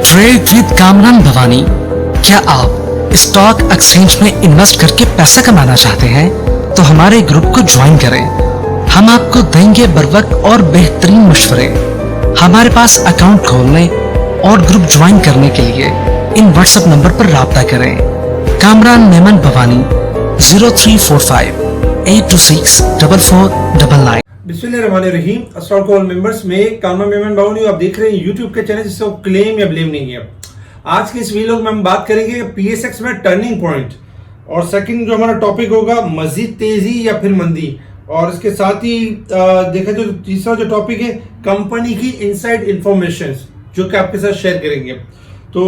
Trade with Kamran Bhavani. क्या आप stock exchange में इन्वेस्ट करके पैसा कमाना चाहते हैं तो हमारे ग्रुप को ज्वाइन करें। हम आपको देंगे बर वक्त और बेहतरीन मशवरे। हमारे पास अकाउंट खोलने और ग्रुप ज्वाइन करने के लिए इन व्हाट्सएप नंबर पर राब्ता करें। कामरान मेमन भवानी 0345 826 4499। बिस्मिल्लाहिर्रहमानिर्रहीम। अस्सलाम वालेकुम ऑल मेंबर्स। में कामरान मेमन भवानी आप देख रहे हैं यूट्यूब के चैनल जिसको क्लेम या ब्लेम नहीं है। आज के इस वीडियो में हम बात करेंगे पीएसएक्स में टर्निंग पॉइंट, और सेकंड जो हमारा टॉपिक होगा मजीद तेजी या फिर मंदी, और इसके साथ ही देखा जो तीसरा जो टॉपिक है कंपनी की इनसाइड इंफॉर्मेशन जो कि आपके साथ शेयर करेंगे। तो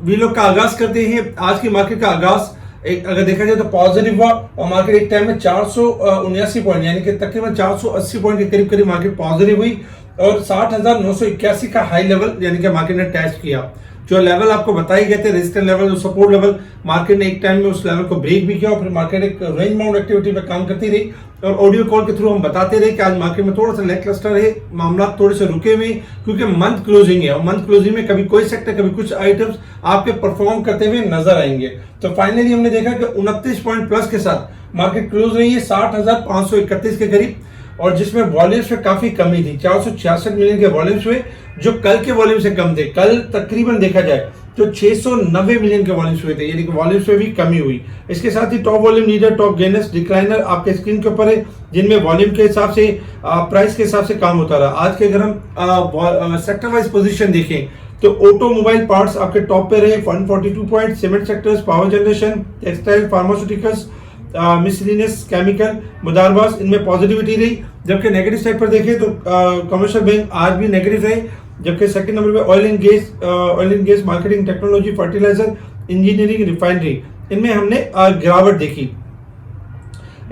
वीडियो का आगाज करते हैं। आज की मार्केट का आगाज अगर देखा जाए तो पॉजिटिव हुआ और मार्केट एक टाइम में 479 पॉइंट यानी कि तकरीबन 480 पॉइंट के करीब करीब मार्केट पॉजिटिव हुई और 60,981 का हाई लेवल यानी कि मार्केट ने टच किया। जो लेवल आपको बताए गए थे रेजिस्टेंस लेवल, जो सपोर्ट लेवल, मार्केट ने एक टाइम में उस लेवल को ब्रेक भी किया और फिर मार्केट एक रेंज बाउंड एक्टिविटी पे काम करती रही। और ऑडियो कॉल के थ्रू हम बताते रहे कि आज मार्केट में थोड़ा सा लैक क्लस्टर है, मामला थोड़े से रुके हुए क्योंकि मंथ क्लोजिंग है और मंथ क्लोजिंग में कभी कोई सेक्टर कभी कुछ आइटम्स आपके परफॉर्म करते हुए नजर आएंगे। तो फाइनली हमने देखा कि 29 पॉइंट प्लस के साथ मार्केट क्लोज रही है 60,531 के करीब, और जिसमें वॉल्यूम्स में काफी कमी थी। 466 मिलियन के वॉल्यूम्स हुए जो कल के वॉल्यूम से कम थे। कल तकरीबन देखा जाए तो 690 मिलियन के वॉल्यूम्स हुए थे, यानी कि वॉल्यूम्स में भी कमी हुई। इसके साथ ही top volume leader, top gainers, decliner आपके स्क्रीन के ऊपर है जिनमें वॉल्यूम के हिसाब से प्राइस के हिसाब से काम होता रहा। आज के अगर हम सेक्टर वाइज पोजीशन देखें तो ऑटोमोबाइल पार्ट्स आपके टॉप पे रहे 142 point, cement sectors, power generation, textile, pharmaceuticals, miscellaneous, chemical, मुदारबास, इनमें पॉजिटिविटी रही। जबकि नेगेटिव साइड पर देखें तो कमर्शियल बैंक आज भी नेगेटिव रहे। जबकि सेकंड नंबर पे oil and gas, marketing, technology, fertiliser, engineering, refinery, इनमें हमने गिरावट देखी।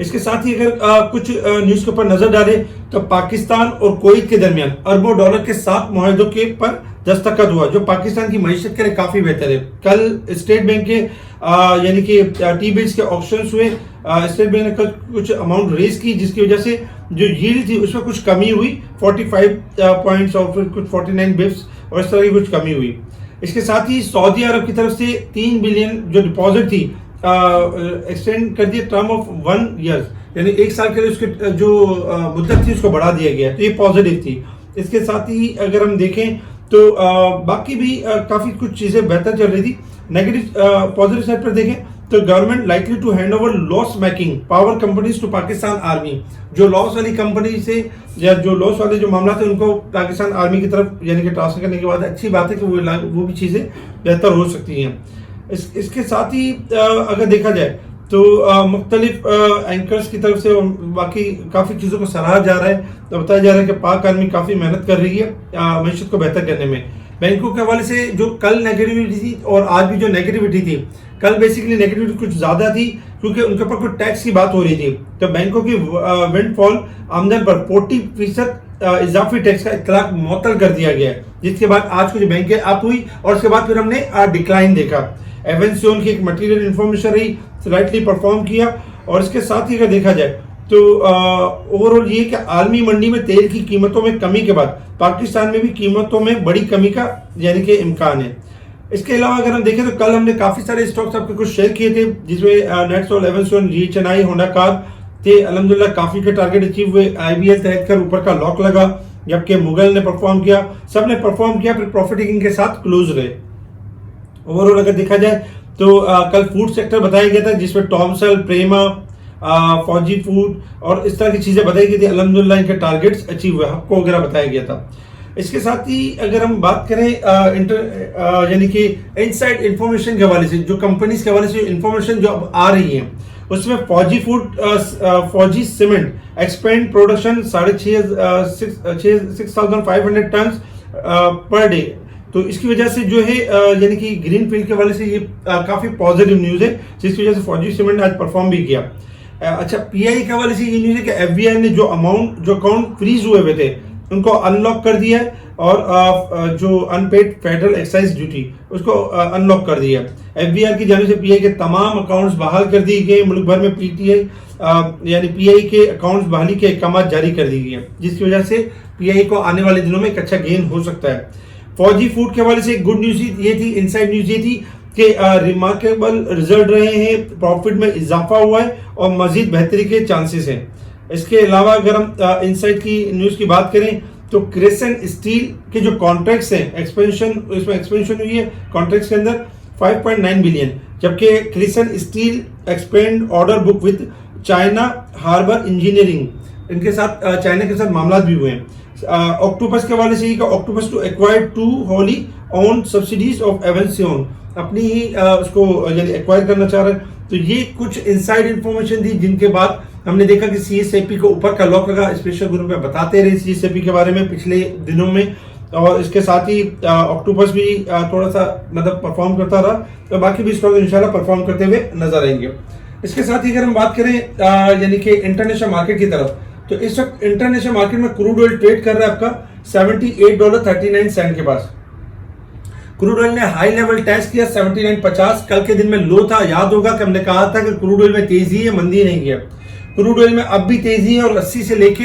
इसके साथ ही अगर कुछ न्यूज के ऊपर नजर डालें तो पाकिस्तान और कुवैत के दरमियान अरबों डॉलर के 7 मुआहदों के पर दस्तखत हुआ जो पाकिस्तान की मईशत के लिए काफी बेहतर है। कल स्टेट बैंक के यानी कि टी बिल्स के ऑप्शंस हुए। स्टेट बैंक ने कल कुछ अमाउंट रेज की जिसकी वजह से जो यील्ड थी उसमें कुछ कमी हुई 45 पॉइंट्स और फिर कुछ 49 बिप्स और इस तरह की कुछ कमी हुई। इसके साथ ही सऊदी अरब की तरफ से 3 बिलियन जो डिपॉजिट थी एक्सटेंड कर दिया टर्म ऑफ 1 ईयर, यानी 1 साल के लिए उसके जो मुद्दत थी उसको बढ़ा दिया गया, तो ये पॉजिटिव थी। इसके साथ ही अगर हम देखें तो बाकी भी काफी कुछ चीजें बेहतर चल रही थी। नेगेटिव पॉजिटिव साइड पर देखें तो government likely to hand over loss making power companies to Pakistan army. जो लॉस वाली कंपनी से या जो लॉस वाले जो मामला थे उनको पाकिस्तान आर्मी की तरफ यानी कि ट्रांसफर करने के बाद अच्छी बात है कि वो भी चीजें बेहतर हो सकती हैं। इसके साथ ही अगर देखा जाए तो मुख्तलिफ एंकर्स की तरफ से और बाकी काफ़ी चीज़ों को सराहा जा रहा है। तो बताया जा रहा है कि पाक आर्मी काफ़ी मेहनत कर रही है मईशत को बेहतर करने में। बैंकों के हवाले से जो कल नेगेटिविटी थी और आज भी जो नेगेटिविटी थी, कल बेसिकली नेगेटिविटी कुछ ज़्यादा थी क्योंकि उनके ऊपर कुछ टैक्स की बात हो रही थी। तो बैंकों की विंडफॉल आमदन पर 40% इजाफी टैक्स का इतलाक मुअत्तल कर दिया गया है, जिसके बाद आज कुछ बैंकें अप हुई और उसके बाद फिर हमने डिक्लाइन देखा। एवेंसियोन की एक मटेरियल इन्फॉर्मेशन रही, स्लाइटली परफॉर्म किया। और इसके साथ ही अगर देखा जाए तो ओवरऑल ये कि आलमी मंडी में तेल की कीमतों में कमी के बाद पाकिस्तान में भी कीमतों में बड़ी कमी का यानी कि इम्कान है। इसके अलावा अगर हम देखें तो कल हमने काफी सारे स्टॉक्स आपके कुछ शेयर किए थे जिसमें नेटसोल, एवेंसियोन, रीचएनआई, होंडा कार थे। अल्हम्दुलिल्लाह काफी के टारगेट अचीव हुए। IBL तहत कर ऊपर का लॉक लगा, जबकि मुगल ने परफॉर्म किया, सब ने परफॉर्म किया, फिर प्रॉफिट टेकिंग के साथ क्लोज रहे। ओवरऑल अगर देखा जाए तो कल फूड सेक्टर बताया गया था जिसमें टॉमसल, प्रेमा, फौजी फूड और इस तरह की चीजें बताई गई थी। अल्हम्दुलिल्लाह इनके टारगेट्स अचीव हुए, हक्को वगैरह बताया गया था। इसके साथ ही अगर हम बात करें यानी कि इनसाइड इंफॉर्मेशन के हवाले से, जो कंपनीज के हवाले से इंफॉर्मेशन जो अब आ रही है उसमें Fauji Food, Fauji Cement expand production 6,500 ton per day. तो इसकी वजह से जो है यानी कि ग्रीन फील्ड के हवाले से ये काफी पॉजिटिव न्यूज है, जिसकी वजह से फौजी सीमेंट ने आज परफॉर्म भी किया। अच्छा, PI के हवाले से ये न्यूज है कि FBI ने जो अकाउंट फ्रीज हुए हुए थे उनको अनलॉक कर दिया है और जो अनपेड फेडरल एक्साइज ड्यूटी उसको अनलॉक कर दिया है। FBI की जानिब से PI के तमाम अकाउंट्स बहाल कर दिए गए। मुल्क भर में PTI यानी PI के अकाउंट्स बहाली के अहकाम जारी कर दी गई है, जिसकी वजह से PI को आने वाले दिनों में एक अच्छा गेन हो सकता है। फौजी फूड के हवाले से एक गुड न्यूज ये थी, इनसाइड न्यूज ये थी कि रिमार्केबल रिजल्ट रहे हैं, प्रॉफिट में इजाफा हुआ है और मजीद बेहतरी के चांसेस हैं। इसके अलावा अगर हम इनसाइड की न्यूज़ की बात करें तो क्रेसेंट स्टील के जो कॉन्ट्रैक्ट्स हैं, इसमें एक्सपेंशन हुई है कॉन्ट्रैक्ट्स के अंदर 5.9 बिलियन, जबकि Crescent Steel expand order book with China Harbour Engineering, इनके साथ चाइना के साथ मामला भी हुए हैं। ऑक्टोपस के हवाले से ही octopus to acquire 2 wholly owned subsidiaries of Avanceon, अपनी ही उसको यानी एक्वायर करना चाह रहे हैं। तो ये कुछ इनसाइड इंफॉर्मेशन थी जिनके बाद हमने देखा कि सीएसएपी को ऊपर का लॉक लगा। स्पेशल ग्रुप में बताते रहे सीएसएपी के बारे में पिछले दिनों में, और इसके साथ ही ऑक्टोपस भी थोड़ा सा मतलब परफॉर्म करता रहा, तो बाकी भी स्टॉक इंशाल्लाह परफॉर्म करते हुए नजर आएंगे। इसके साथ ही अगर हम बात करें यानी कि इंटरनेशनल मार्केट की तरफ, तो इस वक्त इंटरनेशनल मार्केट में क्रूड ऑयल ट्रेड कर रहा है आपका $78.39 के पास। क्रूड ऑयल ने हाई लेवल टेस्ट किया 79.50, कल के दिन में लो था। याद होगा कि हमने कहा था कि क्रूड ऑयल में तेजी है, मंदी नहीं है। क्रूड ऑयल में अब भी तेजी है और 80 से लेके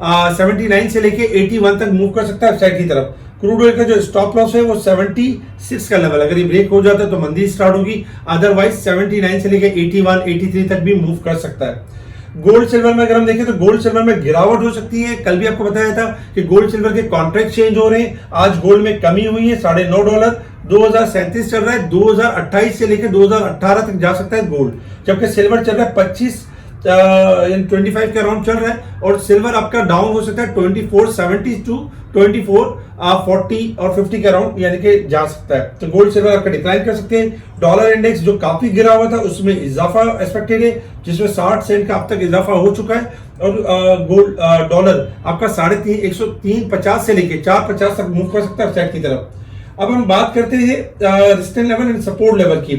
79 से लेके 81 तक मूव कर सकता है अपसाइड की तरफ। क्रूड ऑयल का जो स्टॉप लॉस है वो 76 का लेवल, अगर ये ब्रेक हो जाता है तो मंदी स्टार्ट होगी, अदरवाइज 79 से लेके 81 83 तक भी मूव कर सकता है। गोल्ड सिल्वर में अगर हम देखें तो गोल्ड सिल्वर में गिरावट हो सकती है। कल भी आपको बताया था कि गोल्ड सिल्वर के कॉन्ट्रैक्ट चेंज हो रहे हैं। आज गोल्ड में कमी हुई है $9.5, 2037 चल रहा है, 2028 से लेकर 2018 तक जा सकता है गोल्ड, जबकि सिल्वर चल रहा है 25 के अराउंड चल रहा है, और सिल्वर आपका डाउन हो सकता है 2470 टू 2440 और 50 के अराउंड यानी कि जा सकता है। तो गोल्ड सिल्वर आपका डिक्लाइन कर सकते हैं। डॉलर इंडेक्स जो काफी गिरा हुआ था उसमें इजाफा एक्सपेक्टेड है, जिसमें 60 सेंट का अब तक इजाफा हो चुका है, और गोल्ड डॉलर आपका 103.50 से लेके 4.50 तक मूव कर सकता है साइड की तरफ। अब हम बात करते हैं resistance level and support level की।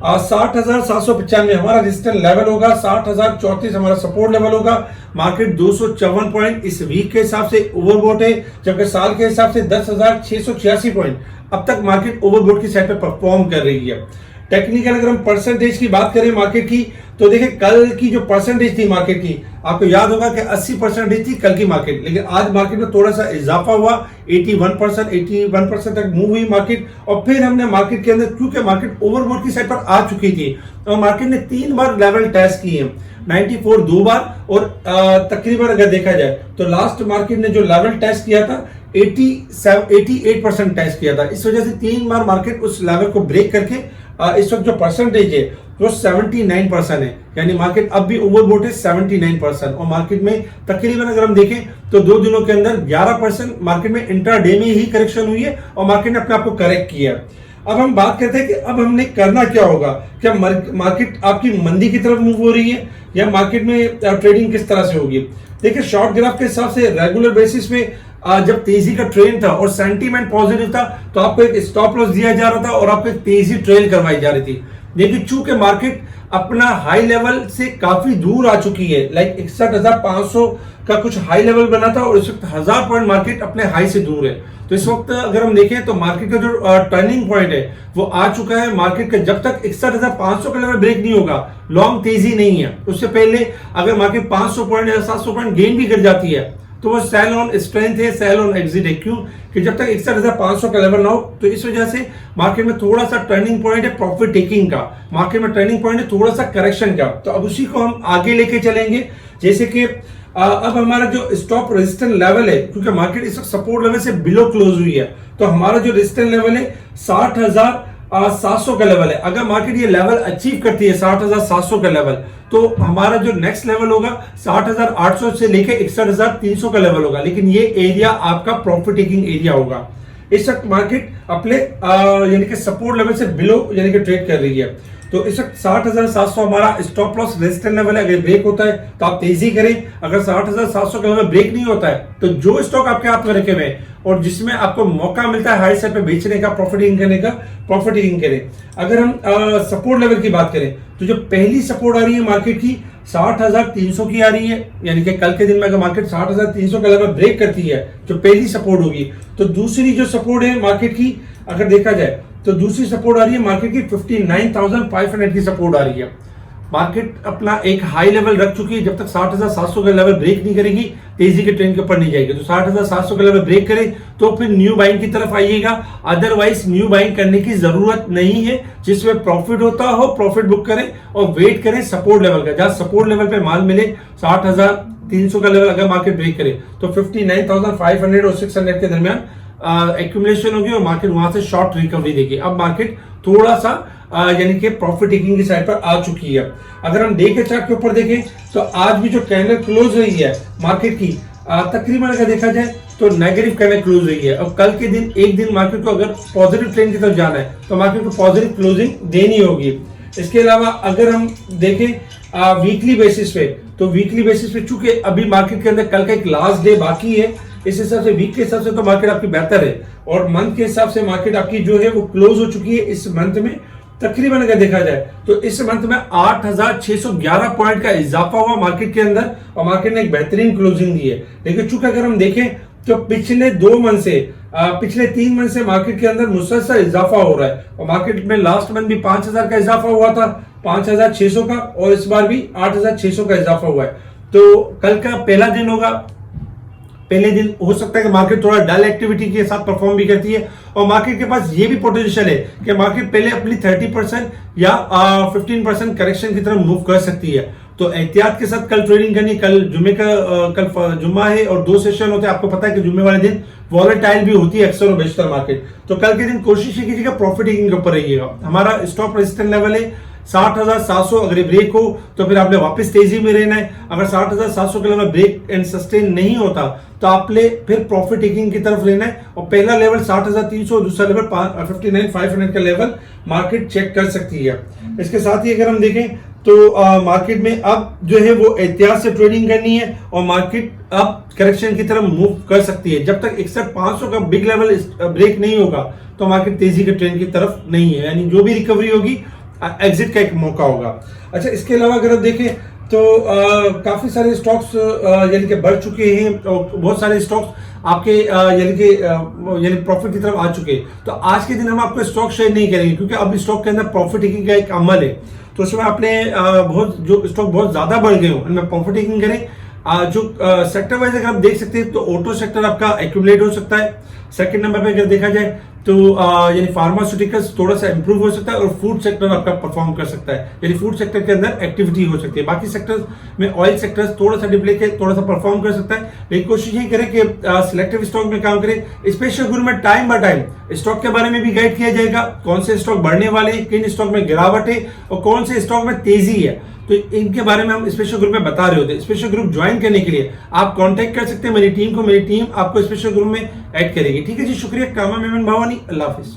60,795 हमारा रेजिस्टेंस लेवल होगा, 60,034 हमारा सपोर्ट लेवल होगा। मार्केट 254 पॉइंट इस वीक के हिसाब से ओवरबॉट है, जबकि साल के हिसाब से 10,686 पॉइंट अब तक मार्केट ओवरबॉट की साइड पे परफॉर्म कर रही है। टेक्निकल अगर हम परसेंटेज की बात करें मार्केट की, तो देखिए कल की जो परसेंटेज थी मार्केट की, आपको याद होगा कि 80% थी कल की मार्केट, लेकिन आज मार्केट में थोड़ा सा इजाफा हुआ, 81% तक मूव हुई मार्केट। और फिर हमने मार्केट के अंदर, क्योंकि मार्केट ओवरबॉट की साइड पर आ चुकी थी, और मार्केट ने 3 बार लेवल टेस्ट किए हैं, 94 2 बार, और तकरीबन अगर देखा जाए तो लास्ट मार्केट ने जो लेवल टेस्ट किया था 88% टेस्ट किया था। इस वजह से 3 बार मार्केट उस लेवल को ब्रेक करके इस वक्त जो परसेंटेज है वो 79% है, यानी मार्केट अब भी ओवरबॉट है 79%। और मार्केट में तकरीबन अगर हम देखें तो 2 दिनों के अंदर 11% मार्केट में इंट्राडे में ही करेक्शन हुई है, और मार्केट ने अपने आप को करेक्ट किया। अब हम बात करते हैं कि अब हमने करना क्या होगा, क्या मार्केट आपकी मंदी की तरफ मूव हो रही है, या मार्केट में ट्रेडिंग किस तरह से होगी। देखिए शॉर्ट ग्राफ के हिसाब से रेगुलर बेसिस में जब तेजी का ट्रेंड था और सेंटीमेंट पॉजिटिव था, तो आपको एक स्टॉप लॉस दिया जा रहा था और आपको एक तेजी ट्रेल करवाई जा रही थी। लेकिन चूंकि मार्केट अपना हाई लेवल से काफी दूर आ चुकी है, लाइक 61,500 का कुछ हाई लेवल बना था, और इस वक्त 1000 पॉइंट मार्केट अपने हाई से दूर है। तो इस वक्त अगर हम देखें तो मार्केट का जो टर्निंग पॉइंट है वो आ चुका है। मार्केट का जब तक 61,500 का लेवल ब्रेक नहीं होगा, लॉन्ग तेजी नहीं है। उससे पहले अगर मार्केट 500 पॉइंट या 700 पॉइंट गेन भी कर जाती है तो वो सेल ऑन स्ट्रेंथ है, सेल ऑन एग्जिट है। क्यों कि जब तक 61,500 का लेवल ना हो, तो इस वजह से मार्केट में थोड़ा सा टर्निंग पॉइंट है प्रॉफिट टेकिंग का, मार्केट में टर्निंग पॉइंट है थोड़ा सा करेक्शन का। तो अब उसी को हम आगे लेके चलेंगे। जैसे कि अब हमारा जो स्टॉप रेजिस्टेंस लेवल है, क्योंकि मार्केट इस वक्त सपोर्ट लेवल से बिलो क्लोज हुई है, तो हमारा जो रेजिस्टेंस लेवल है 60,700 का लेवल है। अगर मार्केट ये लेवल अचीव करती है 60,700 का लेवल, तो हमारा जो नेक्स्ट लेवल होगा 60,800 से लेके 61,300 का लेवल होगा। लेकिन ये एरिया आपका प्रॉफिट टेकिंग एरिया होगा। इस वक्त मार्केट अपने यानी कि सपोर्ट लेवल से बिलो यानी कि ट्रेड कर रही है। तो इस वक्त 60,700 हमारा स्टॉप लॉस रेजिस्टेंस लेवल है। अगर ब्रेक होता है तो आप तेजी करें, अगर 60,700 का लेवल ब्रेक नहीं होता है तो जो स्टॉक आपके हाथ में रखे हुए और जिसमें आपको मौका मिलता है हाई साइड पे बेचने का, प्रॉफिटिंग करने का, प्रॉफिटिंग करें। अगर हम सपोर्ट लेवल की बात करें तो जो पहली सपोर्ट आ रही है मार्केट की 60,300 की आ रही है, यानी कि कल के दिन में अगर मार्केट 60,300 का लेवल ब्रेक करती है जो पहली सपोर्ट होगी, तो दूसरी जो सपोर्ट है मार्केट की अगर देखा जाए तो दूसरी सपोर्ट आ रही है मार्केट की 59,500 की सपोर्ट आ रही है। मार्केट अपना एक हाई लेवल रख चुकी है। जब तक 60,700 का लेवल ब्रेक नहीं करेगी, तेजी के ट्रेंड के ऊपर नहीं जाएगी। तो 60,700 का लेवल ब्रेक करे तो फिर न्यू बाइंग की तरफ आइएगा, अदरवाइज न्यू बाइंग करने की जरूरत नहीं है। जिसमें प्रॉफिट होता हो प्रॉफिट बुक करें और वेट करें सपोर्ट लेवल का। जहां सपोर्ट लेवल पे माल मिले 60,300 का लेवल अगर मार्केट ब्रेक करे तो 59,500 और 600 के दरमियान एक्यूमुलेशन होगी और मार्केट वहां से शॉर्ट रिकवरी देगी। अब मार्केट थोड़ा सा यानी कि प्रॉफिट टेकिंग की साइड पर आ चुकी है। अगर हम डे के चार्ट के ऊपर देखें तो आज भी जो कैंडल क्लोज रही है मार्केट की, तकरीबन अगर देखा जाए तो नेगेटिव कैंडल क्लोज रही है। और कल के दिन एक दिन मार्केट को अगर पॉजिटिव ट्रेंड की तरफ जाना है तो मार्केट को पॉजिटिव क्लोजिंग देनी होगी। इसके अलावा अगर हम देखें वीकली बेसिस पे, तो वीकली बेसिस पे चूंकि अभी मार्केट के अंदर कल का एक लास्ट डे बाकी है, इस हिसाब से वीक के हिसाब से तो मार्केट आपकी बेहतर है। और मंथ के हिसाब से मार्केट आपकी जो है वो क्लोज हो चुकी है इस मंथ में। तकरीबन अगर देखा जाए तो इस मंथ में 8,611 पॉइंट का इजाफा हुआ मार्केट के अंदर और मार्केट ने एक बेहतरीन क्लोजिंग दी है। लेकिन चूंकि अगर हम देखें तो पिछले 2 मंथ से पिछले 3 मंथ से मार्केट के अंदर मुसलसल इजाफा हो रहा है। और मार्केट में लास्ट मंथ भी 5,000 का इजाफा हुआ था, 5,600 का, और इस बार भी 8,600 का इजाफा हुआ है। तो कल का पहला दिन होगा, पहले दिन हो सकता है कि मार्केट थोड़ा डल एक्टिविटी के साथ परफॉर्म भी करती है और मार्केट के पास ये भी पोटेंशियल है कि मार्केट पहले अपनी 30% या 15% करेक्शन की तरफ मूव कर सकती है। तो एहतियात के साथ कल ट्रेडिंग करनी। कल जुम्मे का कल जुम्मा है और 2 सेशन होते हैं। आपको पता है कि जुम्मे वाले दिन वॉलेटाइल भी होती है अक्सर और बेशतर मार्केट। तो कल के दिन कोशिश कीजिएगा प्रॉफिट टेकिंग के ऊपर रहिएगा। हमारा स्टॉप रेजिस्टेंस लेवल है 60,700। अगर ब्रेक हो तो फिर आपने वापस तेजी में रहना है। अगर 60,700 का लेवल ब्रेक एंड सस्टेन नहीं होता तो आपने फिर प्रॉफिट टेकिंग की तरफ लेना है। और पहला लेवल 60,300 और दूसरा लेवल 59,500 का लेवल मार्केट चेक कर सकती है। इसके साथ ही अगर हम देखें तो मार्केट में अब जो है वो एहतियात से ट्रेडिंग करनी है और मार्केट अब करेक्शन की तरफ मूव कर सकती है। जब तक 61,500 का बिग लेवल ब्रेक नहीं होगा तो मार्केट तेजी के ट्रेंड की तरफ नहीं है, यानी जो भी रिकवरी होगी एग्जिट का एक मौका होगा। अच्छा, इसके अलावा अगर आप देखें तो काफी सारे स्टॉक्स यानी कि बढ़ चुके हैं और बहुत सारे स्टॉक्स आपके यानी प्रॉफिट की तरफ आ चुके हैं। तो आज के दिन हम आपको स्टॉक शेयर नहीं करेंगे क्योंकि अब स्टॉक के अंदर प्रॉफिट टेकिंग का एक अमल है। तो उसमें आपने जो स्टॉक बहुत ज्यादा बढ़ गए हो उनमें प्रॉफिट टेकिंग करें। जो सेक्टर वाइज अगर आप देख सकते हैं तो ऑटो सेक्टर आपका एक्यूमुलेट हो सकता है। सेकंड नंबर पे अगर देखा जाए तो यानी फार्मास्यूटिकल्स थोड़ा सा इंप्रूव हो सकता है और फूड सेक्टर आपका परफॉर्म कर सकता है, यानी फूड सेक्टर के अंदर एक्टिविटी हो सकती है। बाकी सेक्टर्स में ऑयल सेक्टर्स थोड़ा सा डिप्ले के थोड़ा सा परफॉर्म कर सकता है। लेकिन कोशिश यही करें कि सिलेक्टिव स्टॉक में काम करें। स्पेशल ग्रुप में टाइम बाय टाइम स्टॉक के बारे में भी गाइड किया जाएगा, कौन से स्टॉक बढ़ने वाले हैं, किन स्टॉक में गिरावट है और कौन से स्टॉक में तेजी है। तो इनके बारे में हम स्पेशल ग्रुप में बता रहे होते हैं। स्पेशल ग्रुप ज्वाइन करने के लिए आप कांटेक्ट कर सकते हैं मेरी टीम को, मेरी टीम आपको स्पेशल ग्रुप में ऐड करेगी। ठीक है जी, शुक्रिया। कामा मेमन भावानी, अल्लाह हाफिज।